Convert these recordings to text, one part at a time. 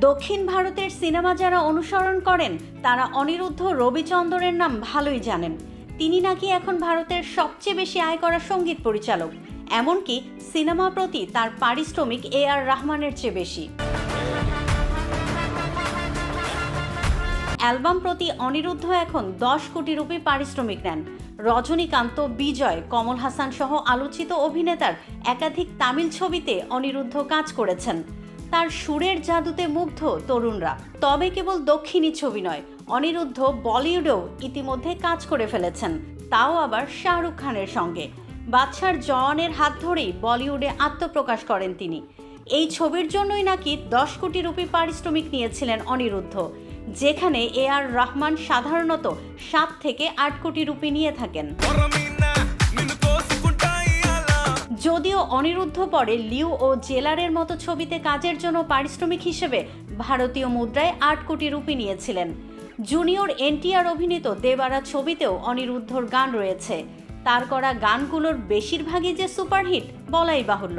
দক্ষিণ ভারতের সিনেমা যারা অনুসরণ করেন তারা অনিরুদ্ধ রবিচন্দরের নাম ভালোই জানেন। তিনি নাকি এখন ভারতের সবচেয়ে বেশি আয় করা সঙ্গীত পরিচালক, এমনকি সিনেমা প্রতি তার পারিশ্রমিক AR রহমানের চেয়ে বেশি। অ্যালবাম প্রতি অনিরুদ্ধ এখন 10 কোটি রুপি পারিশ্রমিক নেন। রজনীকান্ত, বিজয়, কমল হাসান সহ আলোচিত অভিনেতার একাধিক তামিল ছবিতে অনিরুদ্ধ কাজ করেছেন। তার সুরের জাদুতে মুগ্ধ তরুণরা। তবে কেবল দক্ষিণী ছবি নয়, অনিরুদ্ধ বলিউডেও ইতিমধ্যে কাজ করে ফেলেছেন, তাও আবার শাহরুখ খানের সঙ্গে। বাদশার জওয়ানের হাত ধরেই বলিউডে আত্মপ্রকাশ করেন তিনি। এই ছবির জন্যই নাকি 10 কোটি রুপি পারিশ্রমিক নিয়েছিলেন অনিরুদ্ধ, যেখানে AR রহমান সাধারণত 7 থেকে 8 কোটি রুপি নিয়ে থাকেন। যদিও অনিরুদ্ধ পরে লিউ ও জেলারের মতো ছবিতে কাজের জন্য পারিশ্রমিক হিসেবে ভারতীয় মুদ্রায় 8 কোটি রুপি নিয়েছিলেন। জুনিয়র NTR অভিনীত দেবারা ছবিতেও অনিরুদ্ধর গান রয়েছে। তার করা গানগুলোর বেশিরভাগই যে সুপারহিট বলাই বাহুল্য।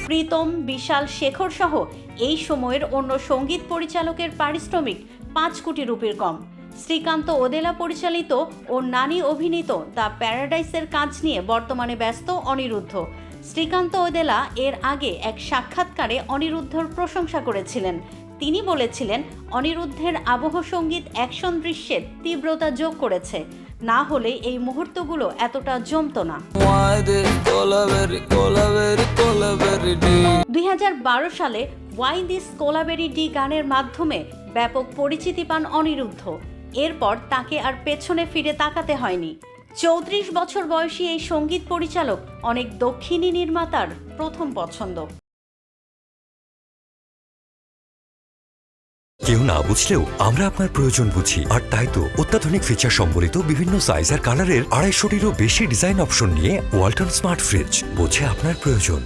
প্রীতম, বিশাল, শেখর সহ এই সময়ের অন্য সঙ্গীত পরিচালকের পারিশ্রমিক 5 কোটি রুপির কম। শ্রীকান্ত ওদেলা পরিচালিত ও নানি অভিনীত দ্য প্যারাডাইসের কাজ নিয়ে বর্তমানে ব্যস্ত অনিরুদ্ধ। শ্রীকান্ত ওদেলা এর আগে এক সাক্ষাৎকারে অনিরুদ্ধর প্রশংসা করেছিলেন। তিনি বলেছিলেন, অনিরুদ্ধের আবহ সঙ্গীত অ্যাকশন দৃশ্যের তীব্রতা যোগ করেছে, না হলে এই মুহূর্তগুলো এতটা জমতো না। 2012 সালে ওয়াই দিস কোলাবেরি ডি গানের মাধ্যমে ব্যাপক পরিচিতি পান অনিরুদ্ধ। এরপর তাকে আর পেছনে ফিরে তাকাতে হয়নি। 34 বছর বয়সী এই সঙ্গীত পরিচালক অনেক দক্ষিণী নির্মাতার প্রথম পছন্দ। কেউ না বুঝলেও আমরা আপনার প্রয়োজন বুঝি, আর তাই তো অত্যাধুনিক ফিচার সম্বলিত বিভিন্ন সাইজ আর কালারের 250-টিরও বেশি ডিজাইন অপশন নিয়ে ওয়ালটন স্মার্ট ফ্রিজ বোঝে আপনার প্রয়োজন।